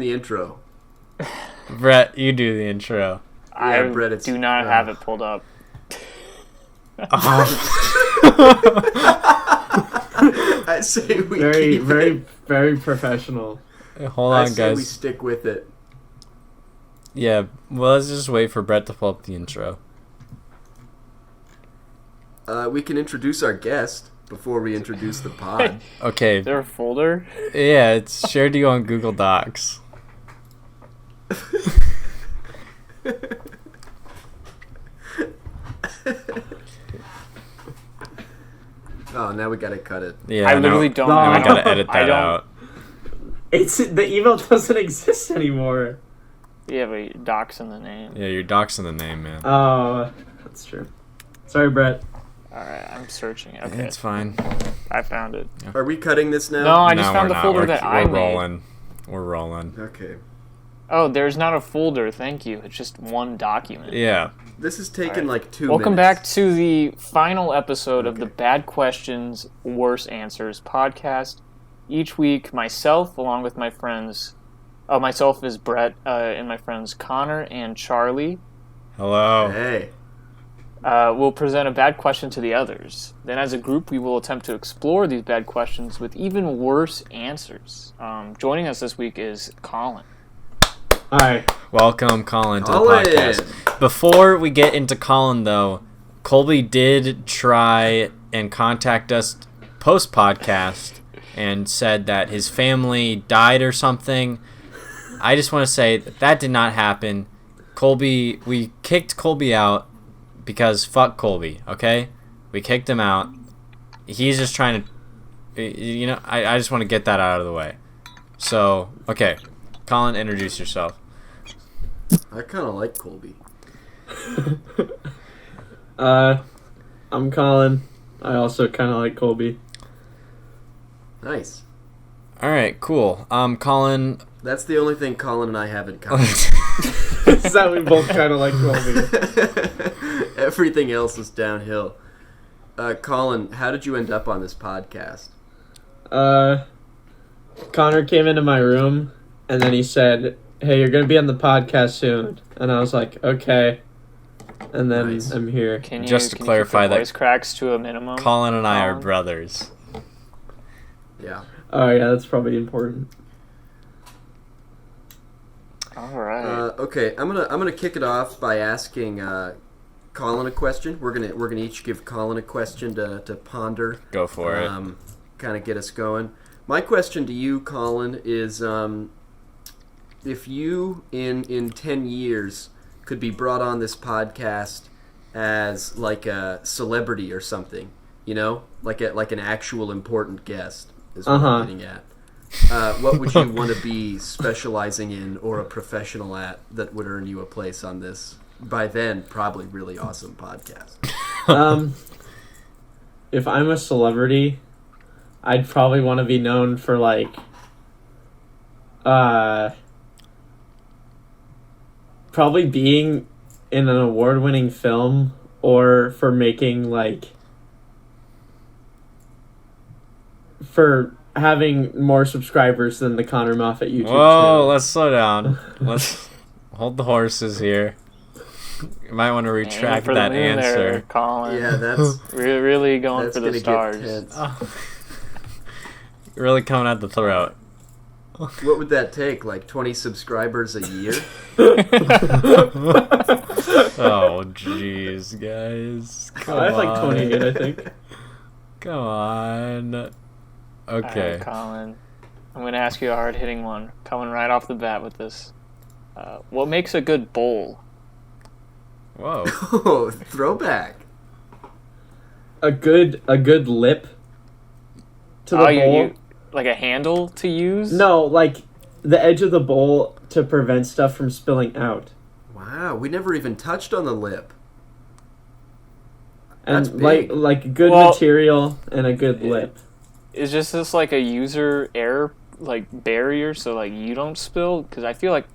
the intro. Brett, you do the intro. Yeah, Brett, do not have it pulled up. I say we very professional. Hold on, I say guys. we stick with it. Yeah, well, let's just wait for Brett to pull up the intro. We can introduce our guest before we introduce the pod. Okay. Is there a folder? Yeah, it's shared to you on Google Docs. Oh, now we gotta cut it. Yeah, I literally don't. Now we I gotta don't- edit I that don't- out. It's the email doesn't exist anymore. Yeah, but docs in the name. Yeah, you're doxing the name, man. Oh, that's true. Sorry, Brett. Alright, I'm searching it. Okay, It's fine. I found it. Are we cutting this now? No, I just No, found we're the not. folder We're- that I We're made. rolling. We're rolling. Okay. Oh, there's not a folder. Thank you. It's just one document. Yeah. This is taking like 2 Welcome minutes. back to the final episode of the Bad Questions, Worse Answers podcast. Each week, myself, along with my friends, myself is Brett, and my friends Connor and Charlie, Hello. Hey. will present a bad question to the others. Then, as a group, we will attempt to explore these bad questions with even worse answers. Joining us this week is Colin. Hi. Welcome, Colin, to Colin. the podcast. Before we get into Colin, though, Colby did try and contact us post-podcast and said that his family died or something. I just want to say that did not happen. Colby, we kicked Colby out because fuck Colby, okay? We kicked him out. He's just trying to, I just want to get that out of the way. So, okay. Colin, introduce yourself. I kind of like Colby. I'm Colin. I also kind of like Colby. Nice. All right, cool. Colin. That's the only thing Colin and I have in common. Is that we both kind of like Colby? Everything else is downhill. Colin, how did you end up on this podcast? Connor came into my room and then he said, "Hey, you're gonna be on the podcast soon," and I was like, "Okay." And then Nice. I'm here. Can you, Just to can clarify you keep that- the voice cracks to a minimum? Colin and I are Colin? brothers. Yeah. Oh yeah, that's probably important. All right. Okay, I'm gonna kick it off by asking Colin a question. We're gonna each give Colin a question to ponder. Go for it. Kind of get us going. My question to you, Colin, is if you in 10 years could be brought on this podcast as like a celebrity or something, like an actual important guest is what I'm getting at. What would you want to be specializing in or a professional at that would earn you a place on this, by then, probably really awesome podcast? If I'm a celebrity, I'd probably want to be known for probably being in an award-winning film or for making for having more subscribers than the Connor Moffat YouTube Whoa, channel. let's slow down. Let's hold the horses here. You might want to Aiming retract for the that moon there, answer. Colin. Yeah, that's Really going that's for gonna the get stars. tense. You're really coming at the throat. What would that take? Like 20 subscribers a year? Oh, jeez, guys. Come I have on. 28, I think. Come on. All Okay. right, Colin. I'm going to ask you a hard-hitting one. Coming right off the bat with this. What makes a good bowl? Whoa. Oh, throwback. A good lip to the bowl. You like a handle to use? No, like the edge of the bowl to prevent stuff from spilling out. Wow, we never even touched on the lip. And That's big. like good Well, material and a good lip. Is just this like a user error barrier so you don't spill? Because I feel like,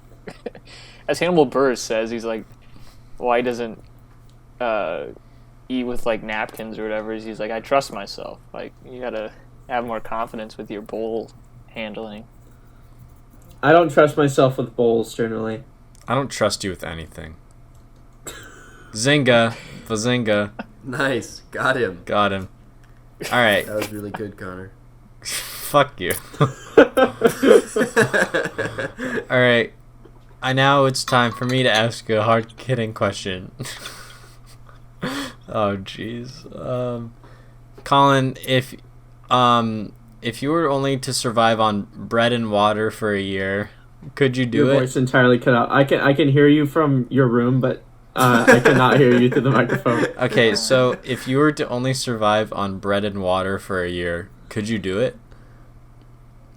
as Hannibal Buress says, he's like, why doesn't eat with napkins or whatever? He's like, I trust myself. You gotta have more confidence with your bowl handling. I don't trust myself with bowls generally. I don't trust you with anything. Zynga. Bazinga. Nice. Got him. Got him. All right. That was really good, Connor. Fuck you. All right. Now it's time for me to ask you a hard-hitting question. Oh, jeez. Colin, if you were only to survive on bread and water for a year, could you do Your it? voice entirely cut out. I can hear you from your room, but I cannot hear you through the microphone. Okay, so if you were to only survive on bread and water for a year, could you do it?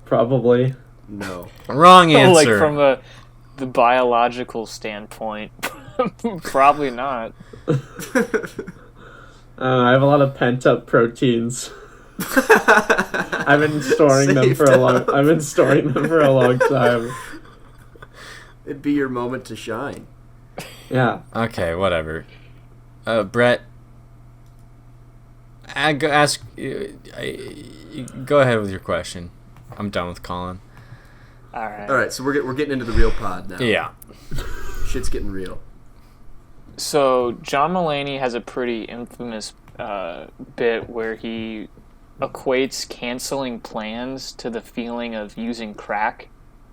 Probably. No. Wrong answer. Like from the biological standpoint, probably not. I have a lot of pent up proteins. I've been storing them Saved for a up. long. I've been storing them for a long time. It'd be your moment to shine. Yeah. Okay, whatever. Brett, go ahead with your question. I'm done with Colin. All right. All right, so we're getting into the real pod now. Yeah. Shit's getting real. So John Mulaney has a pretty infamous bit where he equates canceling plans to the feeling of using crack.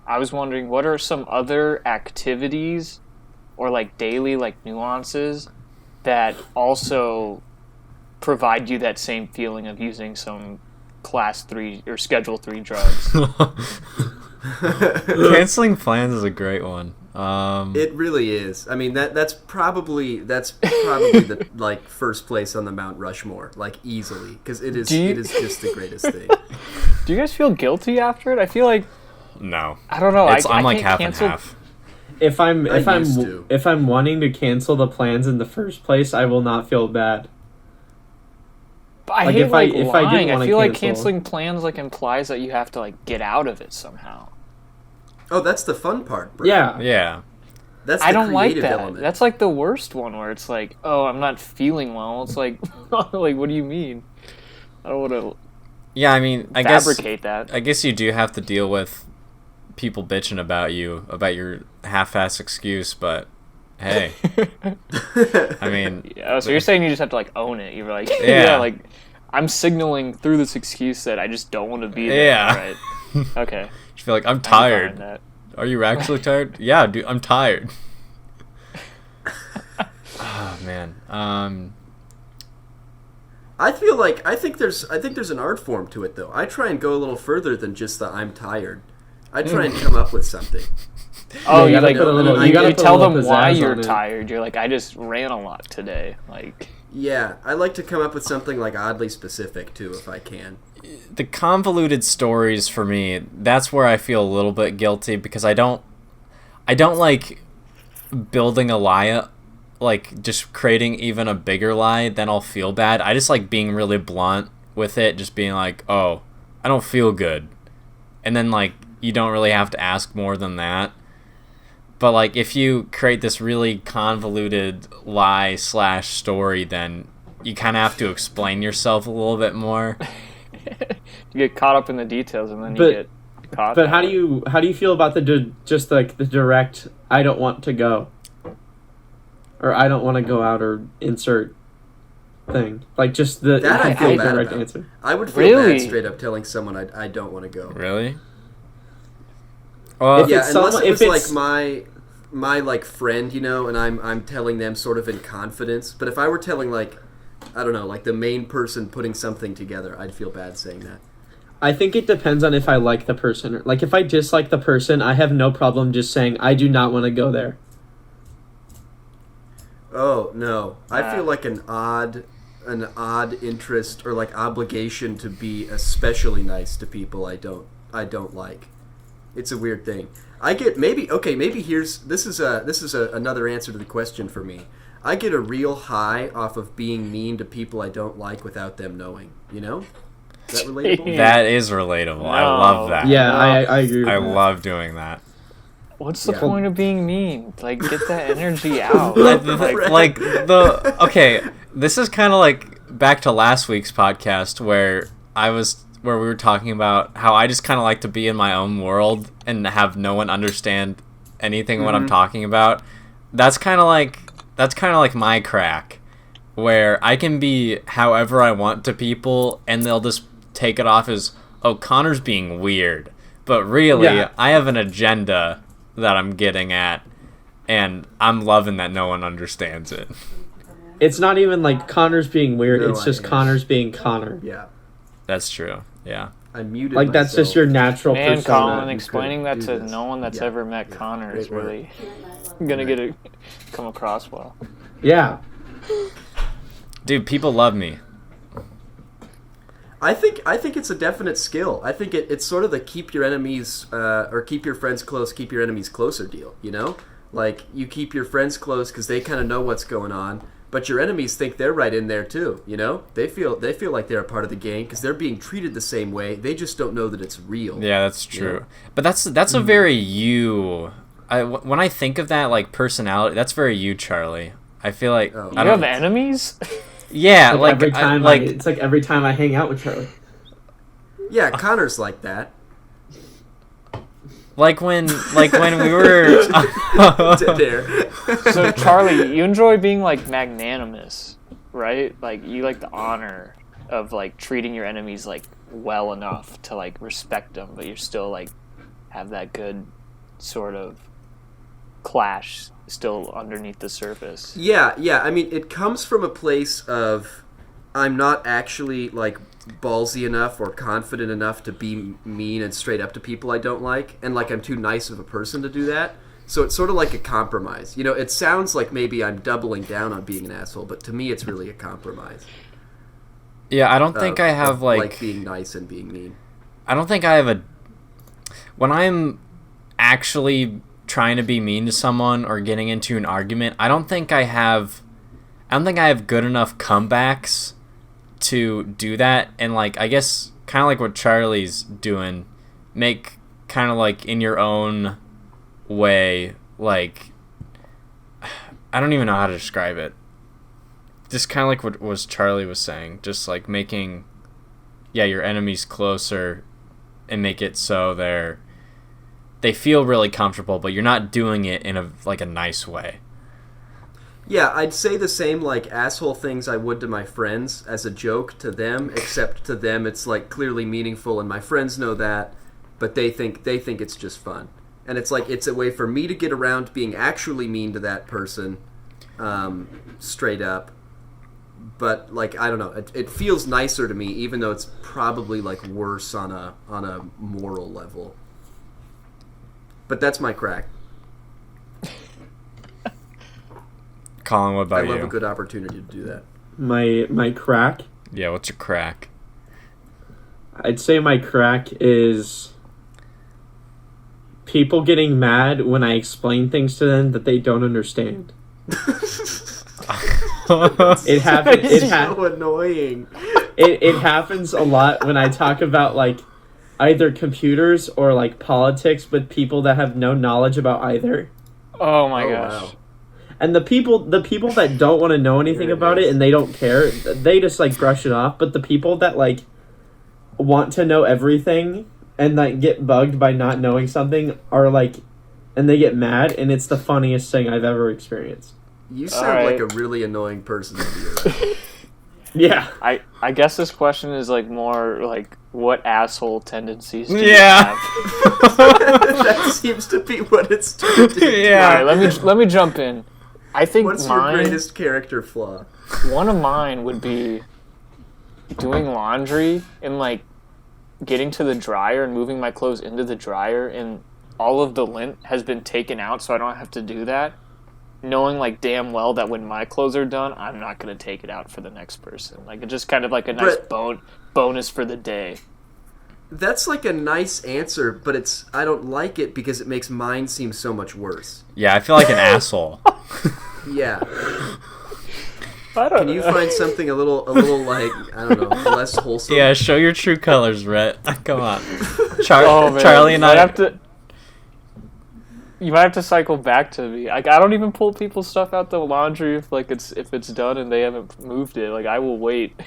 I was wondering, what are some other activities or like daily like nuances that also provide you that same feeling of using some class 3 or schedule 3 drugs? Canceling plans is a great one. It really is. I mean, that's probably the like first place on the Mount Rushmore, like easily, because it is just the greatest thing. Do you guys feel guilty after it? I feel like, No. I don't know. I'm I like can't half cancel. and half. If used to. I'm wanting to cancel the plans in the first place, I will not feel bad. I Like, hate if I didn't lying. I wanna feel like cancel- canceling plans like implies that you have to like get out of it somehow. Oh, that's the fun part, bro. Yeah. Yeah. That's the I don't like creative that. element. That's like the worst one where it's like, oh, I'm not feeling well. It's like, like, what do you mean? I don't want Yeah, I mean, to fabricate that. I guess you do have to deal with people bitching about your half-ass excuse, but hey, I mean, Yeah, so you're saying you just have to like own it. You're like, Yeah. yeah, like I'm signaling through this excuse that I just don't want to be there. Yeah. Right. Okay. you feel like I'm I'm tired. behind that. Are you actually tired? Yeah, dude, I'm tired. Oh man. I think there's an art form to it though. I try and go a little further than just the I'm tired. I try and come up with something. Oh, you you gotta like put a little- you gotta you put a tell little them why pizzazz you're on it. tired. You're like, I just ran a lot today. Like, Yeah, I like to come up with something like oddly specific too, if I can. The convoluted stories for me, that's where I feel a little bit guilty because I don't like building a lie, like just creating even a bigger lie, then I'll feel bad. I just like being really blunt with it, just being like, oh, I don't feel good. And then like you don't really have to ask more than that. But like if you create this really convoluted lie / story, then you kind of have to explain yourself a little bit more. you get caught up in the details, and then But- you get caught. But how that do way. you feel about just like the direct I don't want to go, or I don't want to go out, or insert thing, like just the That I feel complete bad direct about. answer. I would feel Really? bad straight up telling someone I don't want to go. Really? Well, If Yeah, it's unless someone- it if was like it's- my like friend, you know, and I'm telling them sort of in confidence. But if I were telling like, I don't know, like the main person putting something together, I'd feel bad saying that. I think it depends on if I like the person. Like if I dislike the person, I have no problem just saying I do not want to go there. Oh no, I Ah. feel like an odd interest or like obligation to be especially nice to people I don't like. It's a weird thing. I get maybe this is another answer to the question for me. I get a real high off of being mean to people I don't like without them knowing. You know, is that relatable? that is relatable. I love that. Yeah, No. I agree with I that. love doing that. What's the Yeah. point of being mean? Like, get that energy out. Okay, this is kind of like back to last week's podcast where I was where we were talking about how I just kind of like to be in my own world and have no one understand anything what I'm talking about. That's kind of like my crack, where I can be however I want to people and they'll just take it off as, oh, Connor's being weird. But really, I have an agenda that I'm getting at, and I'm loving that no one understands it. It's not even like Connor's being weird. No, it's just Connor's being Connor. Yeah. That's true. Yeah. I muted Like, that's just your natural Man, persona. Colin, explaining that do to this. no one that's Yeah. ever met Connor is Great work. really gonna come across well. Yeah. Dude, people love me. I think it's a definite skill. I think it's sort of the keep your enemies or keep your friends close, keep your enemies closer deal. You know, like you keep your friends close because they kind of know what's going on, but your enemies think they're right in there too. You know, they feel like they're a part of the game because they're being treated the same way. They just don't know that it's real. Yeah, that's true. Yeah. But that's a very you. When I think of that, like, personality, that's very you, Charlie. I feel like Oh. You I have don't. enemies? Yeah, like every time it's like every time I hang out with Charlie. Yeah, Connor's like that. like when we were. Dead air. So, Charlie, you enjoy being, like, magnanimous, right? Like, you like the honor of, like, treating your enemies, like, well enough to, like, respect them, but you're still, like, have that good sort of clash still underneath the surface. Yeah. I mean, it comes from a place of I'm not actually like ballsy enough or confident enough to be mean and straight up to people I don't like, and like I'm too nice of a person to do that. So it's sort of like a compromise. You know, it sounds like maybe I'm doubling down on being an asshole, but to me it's really a compromise. Yeah, I don't think I have of, like being nice and being mean. I don't think I have a. When I'm actually trying to be mean to someone or getting into an argument, I don't think I have good enough comebacks to do that. And, like, I guess kind of like what Charlie's doing, make kind of like in your own way, like, I don't even know how to describe it. Just kind of like what was Charlie was saying, just like making, your enemies closer and make it so they feel really comfortable, but you're not doing it in a nice way. Yeah, I'd say the same like asshole things I would to my friends as a joke to them, except to them it's like clearly meaningful and my friends know that, but they think it's just fun. And it's like it's a way for me to get around being actually mean to that person, straight up. But like I don't know, it feels nicer to me, even though it's probably like worse on a moral level. But that's my crack. Colin, what I about love you? a good opportunity to do that. My crack, Yeah, what's your crack? I'd say my crack is people getting mad when I explain things to them that they don't understand. It happens. So annoying. It happens a lot when I talk about like either computers or like politics with people that have no knowledge about either. Oh my Oh, gosh. wow. And the people that don't want to know anything Here it about is. it and they don't care, they just like brush it off. But the people that like want to know everything and like get bugged by not knowing something are like, and they get mad, and it's the funniest thing I've ever experienced. You sound Alright. like a really annoying person to be around. Yeah. I guess this question is like more like what asshole tendencies do you Yeah. have? That seems to be what it's turned into. Yeah. All right, let me jump in. I think What's your mine, greatest character flaw? one of mine would be doing laundry and like getting to the dryer and moving my clothes into the dryer, and all of the lint has been taken out so I don't have to do that. Knowing like damn well that when my clothes are done, I'm not going to take it out for the next person. Like it's just kind of like a nice But- bonus for the day. That's like a nice answer, but I don't like it because it makes mine seem so much worse. Yeah, I feel like an asshole. Yeah. I don't Can you find something a little like, I don't know, less wholesome? Yeah, show your true colors, Rhett. Come on. Oh, man. Charlie and I have to. You might have to cycle back to me. Like I don't even pull people's stuff out the laundry if it's done and they haven't moved it. Like I will wait.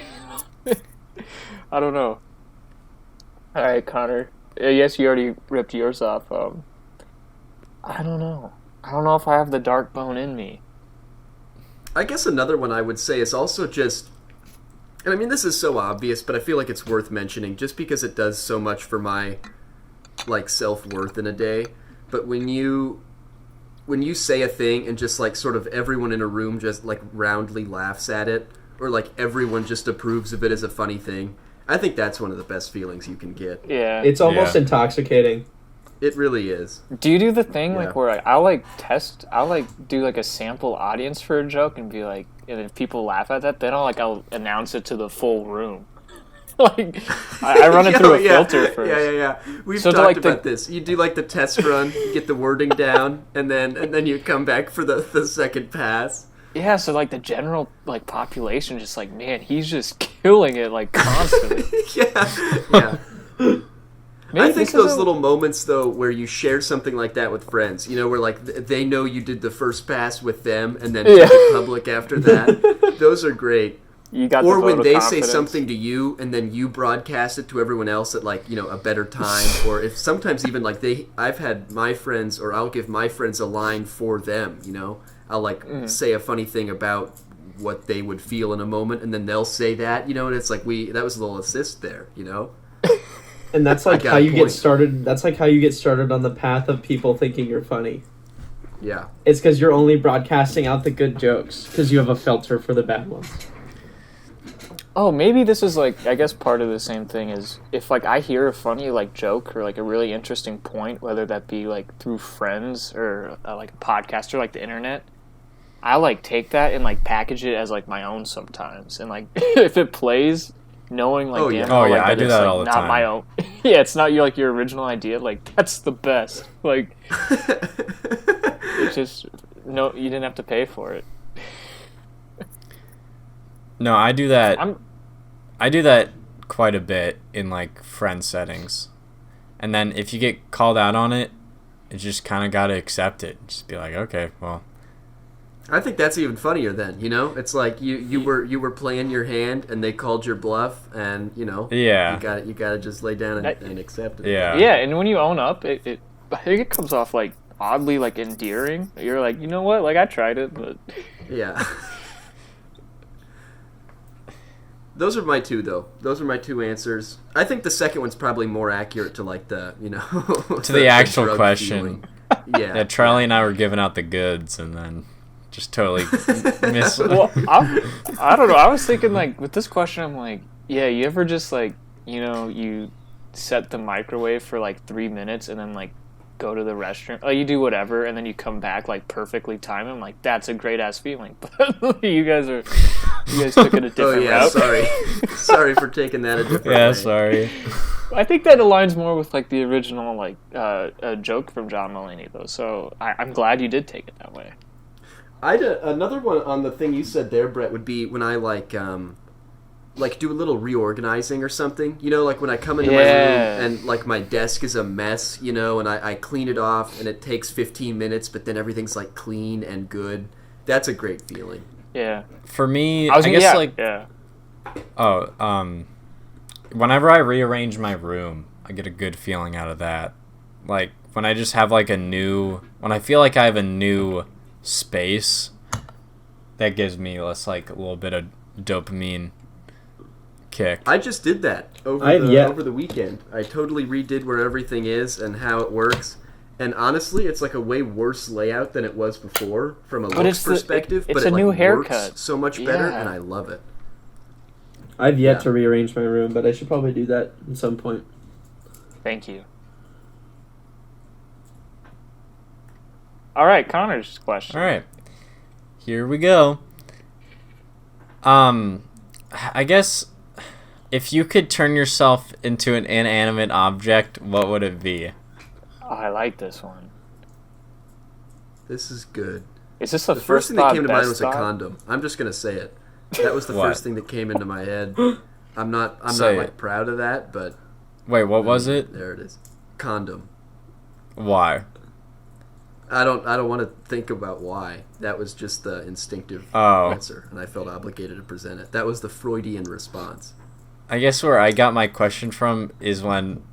I don't know. All right, Connor. Yes, you already ripped yours off. I don't know. I don't know if I have the dark bone in me. I guess another one I would say is also just, and I mean this is so obvious, but I feel like it's worth mentioning just because it does so much for my like self-worth in a day. But when you say a thing and just like sort of everyone in a room just like roundly laughs at it, or like everyone just approves of it as a funny thing, I think that's one of the best feelings you can get. Yeah. It's almost Yeah. intoxicating. It really is. Do you do the thing Yeah. like where I'll do like a sample audience for a joke and be like, and if people laugh at that, then I'll announce it to the full room. Like I run it through a filter first. Yeah. We've So to, talked like, about this. You do like the test run, you get the wording down, and then you come back for the second pass. Yeah, so like the general like population just like, man, he's just killing it like constantly. Yeah. Maybe I think this is those a- little moments though where you share something like that with friends, where like they know you did the first pass with them and then Yeah. make it public after that. Those are great. you got Or the when vote of they confidence. say something to you and then you broadcast it to everyone else at like a better time, or if sometimes even like I've had my friends, or I'll give my friends a line for them. I'll like say a funny thing about what they would feel in a moment, and then they'll say that, and it's like that was a little assist there. And that's like got how a you get point. started. That's like how you get started on the path of people thinking you're funny. Yeah. It's because you're only broadcasting out the good jokes because you have a filter for the bad ones. Oh, maybe this is like, I guess part of the same thing is if like I hear a funny like joke or like a really interesting point, whether that be like through friends or like a podcast or like the internet, I like take that and like package it as like my own sometimes, and like if it plays, knowing like Oh, damn yeah. well, Oh, yeah, like, I do it's, that like, all the not time. my own. Yeah, it's not your original idea. Like that's the best. Like it's just no, you didn't have to pay for it. No, I do that. I'm I do that quite a bit in like friend settings, and then if you get called out on it, you just kind of gotta accept it. Just be like, okay, well, I think that's even funnier then, It's like you were playing your hand and they called your bluff, and Yeah. you got to just lay down and accept it. yeah, yeah, and when you own up, it I think it comes off like oddly like endearing. You're like, you know what? Like I tried it, but Yeah. Those are my two, though. Those are my two answers. I think the second one's probably more accurate to like the To the actual drug question. feeling. Yeah. Yeah, Charlie and I were giving out the goods, and then just totally miss. well, I don't know. I was thinking like with this question, I'm like, yeah, you ever just like you set the microwave for like 3 minutes and then like go to the restroom, like you do whatever, and then you come back like perfectly timed. I'm like, that's a great ass feeling. But you guys took it a different Oh yeah, route. sorry for taking that a different Yeah, way. sorry. I think that aligns more with like the original like joke from John Mulaney though. So I'm glad you did take it that way. Another one on the thing you said there, Brett, would be when I like do a little reorganizing or something. Like when I come into my Yeah. room and like my desk is a mess, and I clean it off and it takes 15 minutes, but then everything's like clean and good. That's a great feeling. Yeah, For me, I was I gonna, guess yeah, like yeah. whenever I rearrange my room, I get a good feeling out of that. Like when I just have like when I feel like I have a new space, that gives me less like a little bit of dopamine kick. I just did that over the weekend. I totally redid where everything is and how it works. And honestly, it's like a way worse layout than it was before from a looks perspective. it's but a it new like haircut. works so much better, Yeah. and I love it. I've yet Yeah. to rearrange my room, but I should probably do that at some point. Thank you. All right, Connor's question. All right, here we go. I guess if you could turn yourself into an inanimate object, what would it be? Oh, I like this one. This is good. Is this the The first first thing that thought, came to mind best was thought? a condom. I'm just gonna say it. That was the What? first thing that came into my head. I'm not Say like it. proud of that, but Wait, what was it? there it is. Condom. Why? I don't want to think about why. That was just the instinctive Oh. answer, and I felt obligated to present it. That was the Freudian response. I guess where I got my question from is when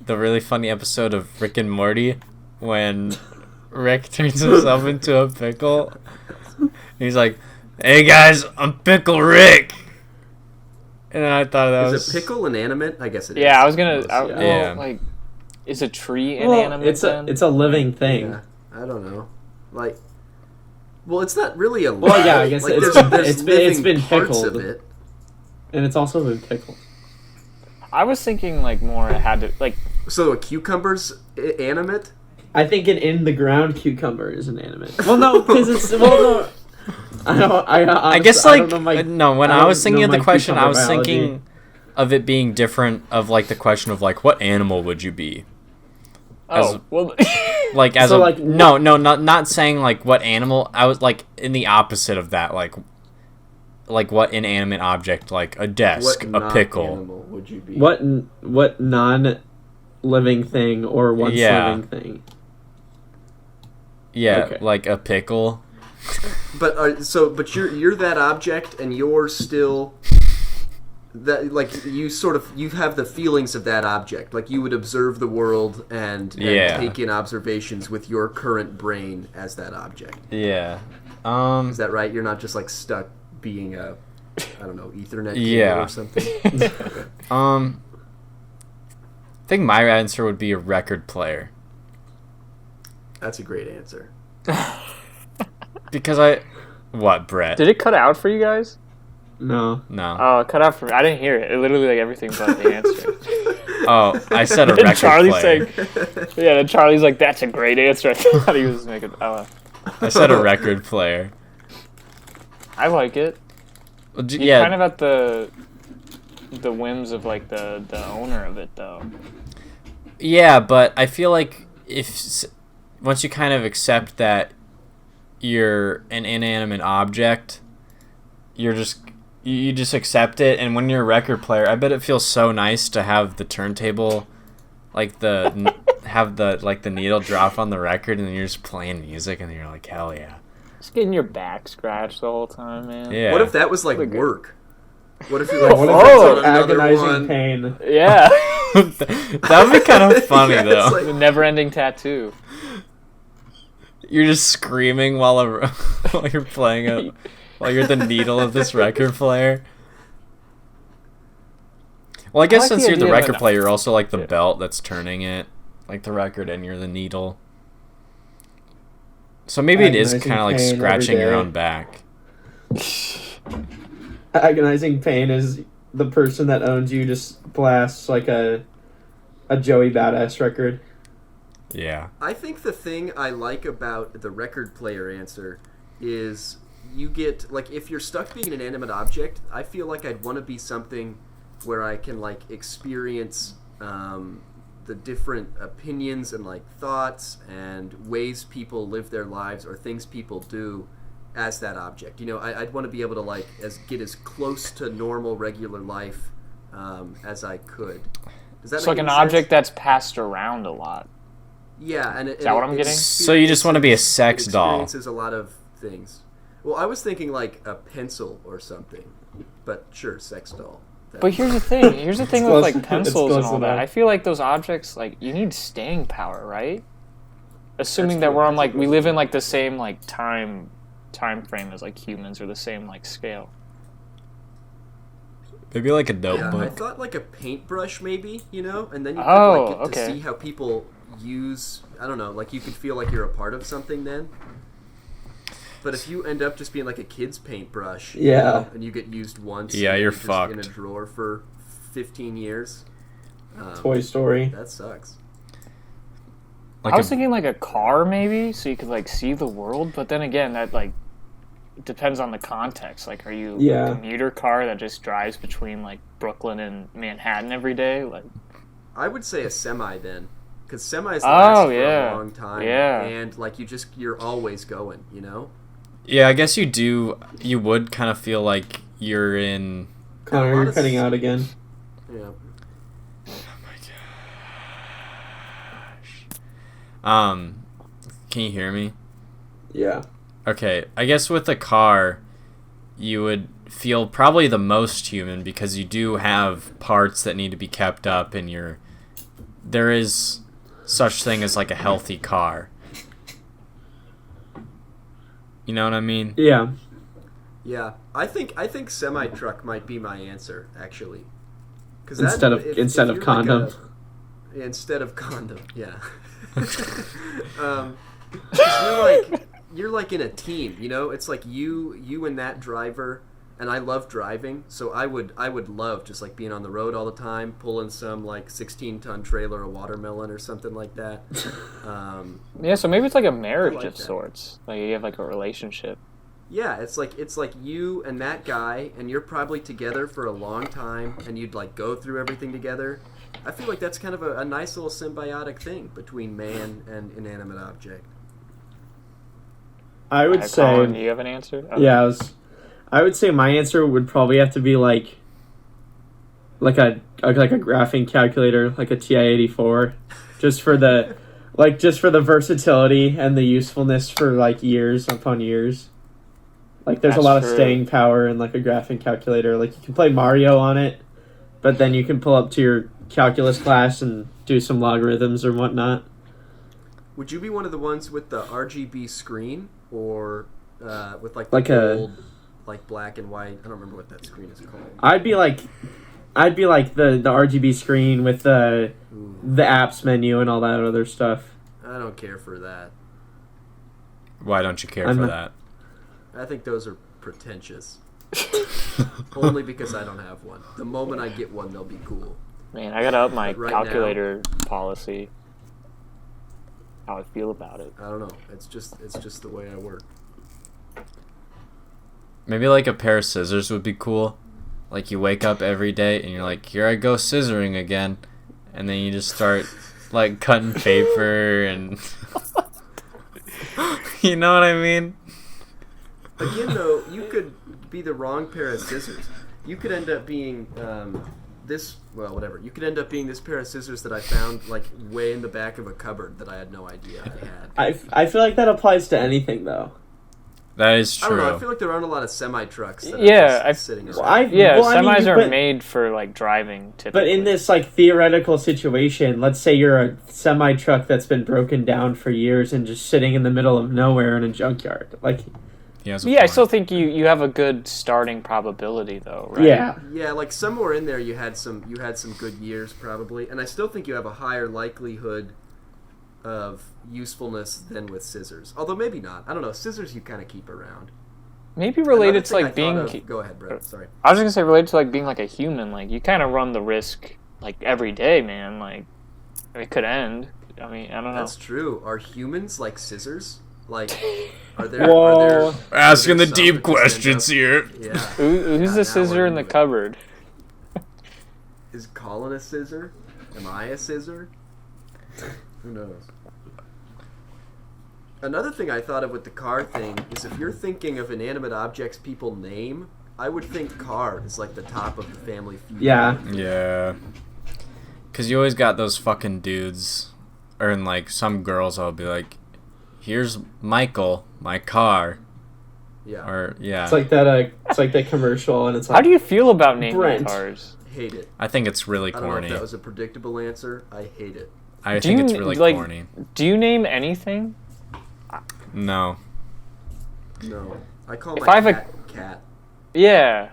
the really funny episode of Rick and Morty when Rick turns himself into a pickle. He's like, "Hey guys, I'm Pickle Rick." And then I thought that was Is a pickle inanimate? I guess it is. Yeah, I was gonna. Yeah. Like, is a tree Well, inanimate? it's a living thing. Yeah, I don't know. Like, well, it's not really a. Well, yeah, I guess like, it's there's been living parts pickled. of it. And it's also been pickled. I was thinking like more. It had to like. So a cucumber's animate? I think an in the ground cucumber is inanimate. Well, no, because it's no. I guess I like don't know my- no. When I I was don't thinking know of the my question, I cucumber was biology. thinking of it being different of like the question of like what animal would you be? Oh As- well. Like as So, a like, no, not saying like what animal. I was like in the opposite of that, like what inanimate object, like a desk, What a pickle. non-animal would you be? What non-living thing or once Yeah. living thing? Yeah, Okay. like a pickle. But but you're that object, and you're still that, like, you have the feelings of that object. Like, you would observe the world and Yeah. take in observations with your current brain as that object. Yeah. Is that right? You're not just like stuck being a, I don't know, Ethernet cable Yeah. or something. I think my answer would be a record player That's a great answer. because what, Brett? Did it cut out for you guys? No. No. Oh, it cut out for me. I didn't hear it. It literally like everything but the answer. Oh, I said a Then record Charlie's player. saying, yeah. Then Charlie's like, "That's a great answer." I thought he was making. Oh, I said a record player. I like it. Well, You're yeah. kind of at the whims of like the owner of it though. Yeah, but I feel like once you kind of accept that you're an inanimate object, you just accept it. And when you're a record player, I bet it feels so nice to have the turntable, like have the needle drop on the record, and then you're just playing music, and you're like, hell yeah. Just getting your back scratched the whole time, man. Yeah. What if that was like Look good. work? What if you're like, What if Oh, it's another agonizing one? pain? Yeah. that would be kind of funny Yeah, it's though. like- The never-ending tattoo. You're just screaming while you're playing while you're the needle of this record player. Well, I guess like since the you're the idea of record an- player, you're also like the Yeah. belt that's turning it, like the record, and you're the needle. So maybe it is Agonizing kind of like pain every scratching your day. own back. Agonizing pain is the person that owns you just blasts like a Joey Badass record. Yeah. I think the thing I like about the record player answer is you get, like, if you're stuck being an inanimate object, I feel like I'd want to be something where I can, like, experience the different opinions and, like, thoughts and ways people live their lives or things people do as that object. You know, I'd want to be able to, like, get as close to normal, regular life as I could. Does that It's make like an any sense? object that's passed around a lot. Yeah, and that what I'm getting? So you just want to be a sex it doll. experiences a lot of things. Well, I was thinking like a pencil or something, but sure, sex doll. But here's the thing. Here's the thing with close- like it's pencils and close all that. enough. I feel like those objects, like, you need staying power, right? Assuming That's that true. we're on That's like a we good live point. in like the same like time frame as like humans, or the same like scale. Maybe like a yeah, I notebook. thought like a paintbrush, maybe, you know, and then you Oh, could like get to okay. see how people use. I don't know, like you could feel like you're a part of something then. But if you end up just being like a kid's paintbrush, you Yeah. know, and you get used once, Yeah, and you're just fucked. in a drawer for 15 years. Toy Story. That sucks. Like I was a- thinking like a car maybe, so you could like see the world. But then again, that like depends on the context. Like, are you Yeah. a commuter car that just drives between like Brooklyn and Manhattan every day? Like, I would say a semi then, because semis Oh, last for yeah. a long time. Yeah. And like you're always going, you know. Yeah, I guess you would kind of feel like you're in. Connor, a lot you're of cutting s- out again. Yeah. Can you hear me? Yeah. Okay, I guess with a car, you would feel probably the most human because you do have parts that need to be kept up, and there is such thing as like a healthy car. You know what I mean? Yeah. Yeah, I think semi truck might be my answer actually. 'Cause Instead of you're condom. Instead of condom, yeah. 'Cause you're like in a team, you know. It's like you and that driver, and I love driving, so I would love just like being on the road all the time, pulling some like 16-ton trailer of watermelon or something like that. Yeah, so maybe it's like a marriage like of that. sorts. Like you have like a relationship. Yeah, it's like you and that guy, and you're probably together for a long time, and you'd like go through everything together. I feel like that's kind of a nice little symbiotic thing between man and inanimate object. I would say. Colin, do you have an answer? Oh. Yeah, I would say my answer would probably have to be like a graphing calculator, like a TI-84, just for the versatility and the usefulness for like years upon years. Like there's a That's lot of true. staying power in like a graphing calculator. Like you can play Mario on it, but then you can pull up to your calculus class and do some logarithms or whatnot. Would you be one of the ones with the RGB screen, or with like Like the a- old, like black and white? I don't remember what that screen is called. I'd be like the RGB screen with the Ooh, apps menu and all that other stuff. I don't care for that. Why don't you care I'm for not- that? I think those are pretentious. Only because I don't have one. The moment I get one, they'll be cool. Man, I gotta up my Right now- calculator policy. How I feel about it. I don't know. It's just the way I work. Maybe like a pair of scissors would be cool. Like you wake up every day and you're like, here I go scissoring again. And then you just start like cutting paper and you know what I mean? Again, though, you could be the wrong pair of scissors. You could end up being whatever. You could end up being this pair of scissors that I found like way in the back of a cupboard that I had no idea I had. I feel like that applies to anything though. That is I don't know. I true. feel like there aren't a lot of semi trucks that Yeah, are just sitting around. Semis are but- made for like driving typically. But in this like theoretical situation, let's say you're a semi truck that's been broken down for years and just sitting in the middle of nowhere in a junkyard. Like, He has a Yeah, I point. still think you have a good starting probability though, right? yeah, Yeah, like somewhere in there you had some good years probably, and I still think you have a higher likelihood of usefulness than with scissors. Although maybe not. I don't know. Scissors you kind of keep around. Maybe related Another to thing like I being. thought of- Go ahead, Brett. Sorry. I was gonna say related to like being like a human. Like you kind of run the risk like every day, man. Like it could end. I mean, I don't know. That's true. Are humans like scissors? Like, are there? Whoa. Are there Asking the some deep that just end questions up- here. Yeah. Who's Now the scissor we're in the into it. cupboard? Is Colin a scissor? Am I a scissor? Who knows? Another thing I thought of with the car thing is if you're thinking of inanimate objects people name, I would think car is like the top of the family feud. Yeah. Yeah. Because you always got those fucking dudes, or in like some girls, I'll be like, here's Michael, my car. Yeah. Or, yeah. it's like that commercial, and it's like How do you feel about naming Brent. cars? Hate it. I think it's really I don't know if corny. that was a predictable answer. I hate it. I Do think you it's really like- corny. Do you name anything? No. No. I call If my I have a- cat. Yeah.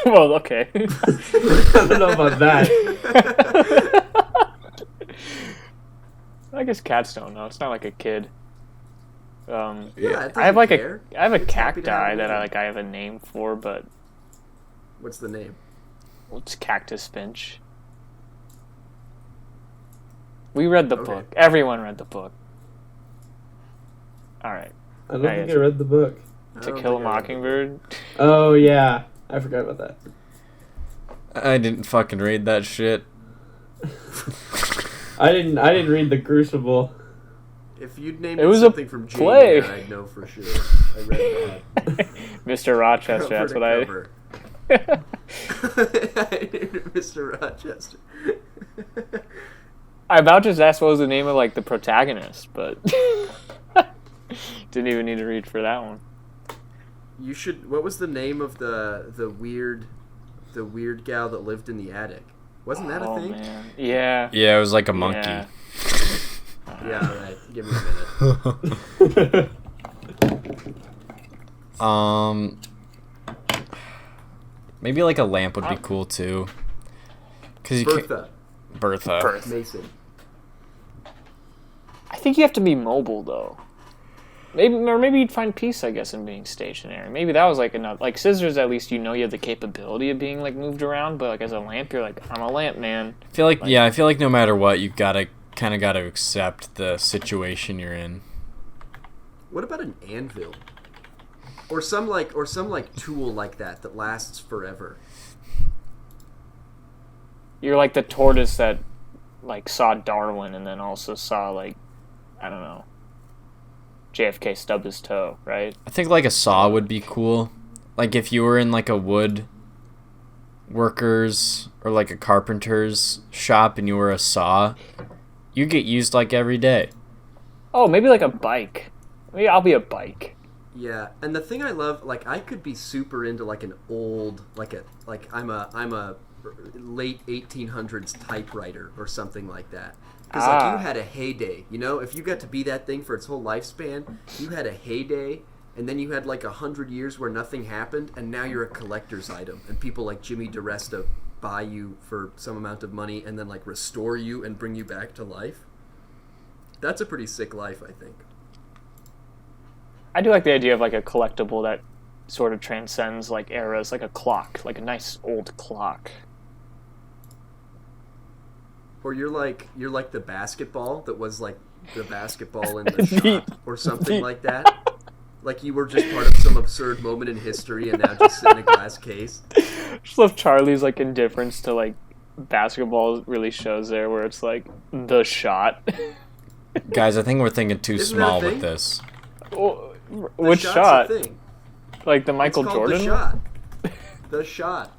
Well, okay. I don't know about that. I guess cats don't know. It's not like a kid. Yeah, it I have doesn't like care. I have a It's happy to have cacti a that name. I have a name for, but What's the name? it's cactus finch. We read the Okay. book. Everyone read the book. All right. I don't Yeah, think yeah. I read the book. I To don't Kill a think I read the Mockingbird. Oh yeah, I forgot about that. I didn't fucking read that shit. I didn't read the Crucible. If you'd named It it was a something from Jane play. Eyre, I'd know for sure. I read that. Mr. Rochester, Cover that's to what I. cover. I named Mr. Rochester. I about just asked what was the name of like the protagonist, but didn't even need to read for that one. You should. What was the name of the weird gal that lived in the attic? Wasn't that a thing? Man. Yeah. Yeah, it was like a monkey. Yeah. Yeah. All right. Give me a minute. Maybe like a lamp would be cool too. Cause you Bertha. Bertha. Mason. I think you have to be mobile though. Maybe you'd find peace, I guess, in being stationary. Maybe that was like enough. Like scissors, at least you know you have the capability of being like moved around. But like as a lamp, you're like, I'm a lamp man. I feel like no matter what, you gotta accept the situation you're in. What about an anvil? Or some tool like that lasts forever. You're like the tortoise that like saw Darwin and then also saw like, I don't know, JFK stub his toe, right? I think like a saw would be cool. Like if you were in like a wood workers or like a carpenter's shop and you were a saw, you get used like every day. Oh, maybe like a bike. Maybe I'll be a bike. Yeah, and the thing I love, like I could be super into like an old, I'm a late 1800s typewriter or something like that. Because like you had a heyday, you know, if you got to be that thing for its whole lifespan, you had a heyday, and then you had like 100 years where nothing happened, and now you're a collector's item, and people like Jimmy DiResta buy you for some amount of money and then like restore you and bring you back to life. That's a pretty sick life, I think. I do like the idea of like a collectible that sort of transcends like eras, like a clock, like a nice old clock. Or you're like the basketball that was like the basketball in the shop or something like that. Like you were just part of some absurd moment in history and now just sit in a glass case. I just love Charlie's like indifference to like basketball really shows there where it's like the shot. Guys, I think we're thinking too Isn't that a small thing? with this. Which shot's shot? a thing. Like the Michael It's called Jordan? The shot. The shot.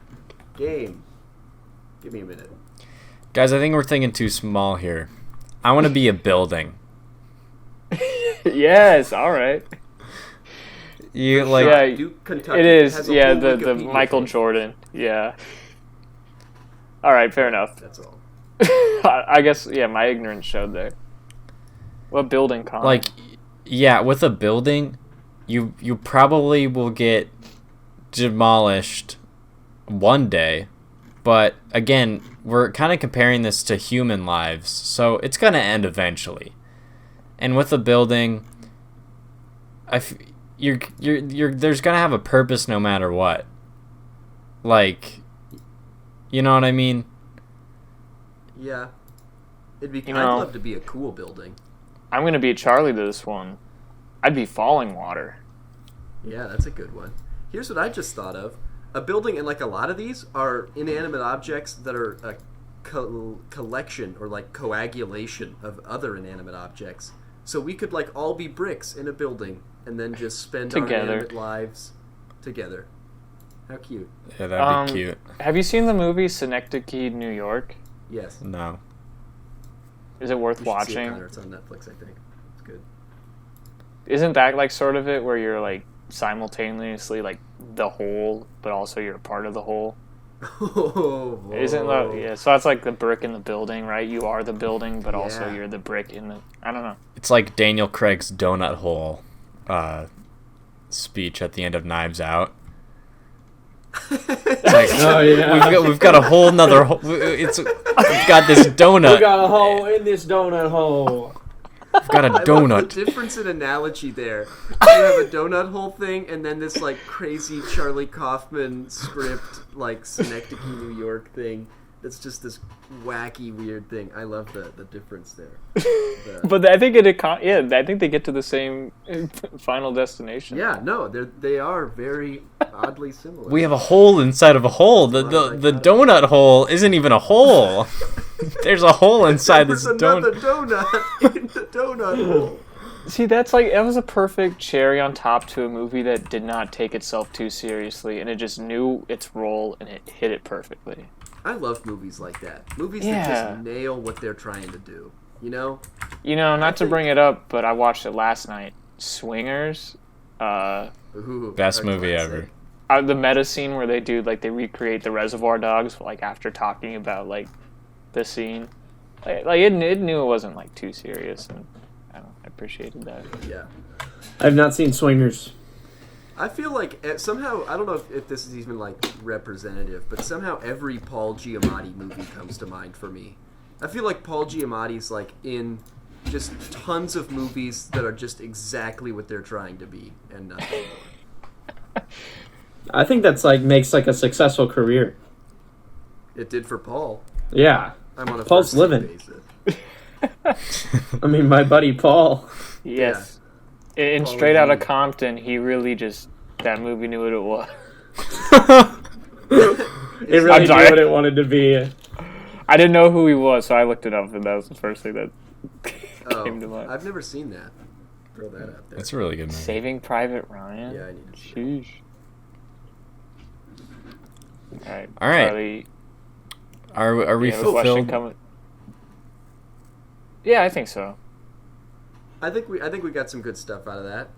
Game. Give me a minute. Guys, I think we're thinking too small here. I want to be a building. Yes, all right. You The like shot, Duke, Kentucky. It is, has a yeah, whole the Wikipedia Michael page. Jordan. Yeah. All right, fair enough. That's all. I guess, yeah, my ignorance showed there. What building, Colin? like yeah, with a building, you probably will get demolished one day. But again, we're kind of comparing this to human lives, so it's going to end eventually. And with a building, you're there's going to have a purpose no matter what. Like, you know what I mean? Yeah. I'd know- love to be a cool building. I'm going to be Charlie to this one. I'd be Falling Water. Yeah, that's a good one. Here's what I just thought of. A building, and like a lot of these are inanimate objects that are a collection or like coagulation of other inanimate objects. So we could like all be bricks in a building and then just spend our Together. inanimate lives together. How cute. Yeah, that'd be cute. Have you seen the movie Synecdoche, New York? Yes. No. Is it worth You should see it, watching? Connor. It's on Netflix, I think. It's good. Isn't that like sort of it where you're like simultaneously like the whole, but also you're a part of the whole? Oh, Isn't that, yeah, so that's like the brick in the building, right? You are the building, but also Yeah. you're the brick in the, I don't know. It's like Daniel Craig's donut hole speech at the end of Knives Out. It's like, Oh yeah. we've got a whole nother we've got this We donut. got a hole in this donut hole. We've got a I love donut. the difference in analogy there. You have a donut hole thing, and then this like crazy Charlie Kaufman script, like Synecdoche, New York thing. That's just this wacky, weird thing. I love the difference there. But I think I think they get to the same final destination. Yeah, no, they are very oddly similar. We have a hole inside of a hole. The donut hole isn't even a hole. There's a hole inside this There's another donut. donut in the donut hole. See, that was a perfect cherry on top to a movie that did not take itself too seriously, and it just knew its role and it hit it perfectly. I love movies like that. Movies that Yeah. just nail what they're trying to do. You know? You know, not to think- bring it up, but I watched it last night. Swingers. Oh Ooh, Best a movie classic. ever. The meta scene where they recreate the Reservoir Dogs like after talking about like the scene, like it knew it wasn't like too serious, and I appreciated that. Yeah. I've not seen Swingers. I feel like somehow, I don't know if this is even like representative, but somehow every Paul Giamatti movie comes to mind for me. I feel like Paul Giamatti's like in just tons of movies that are just exactly what they're trying to be and nothing more. I think that's like makes like a successful career. It did for Paul. Yeah. I'm on a Paul's first name living. basis. I mean, my buddy Paul. Yes. In Paul Straight Outta G. Compton, he really just that movie knew what it was. It really knew sorry. what it wanted to be. I didn't know who he was, so I looked it up, and that was the first thing that came to mind. I've never seen that. Throw that out there. That's a really good movie. Saving Private Ryan. Yeah, I need to see Sheesh. All right. Charlie, Are we you have a question fulfilled? coming? Yeah, I think so. I think we got some good stuff out of that.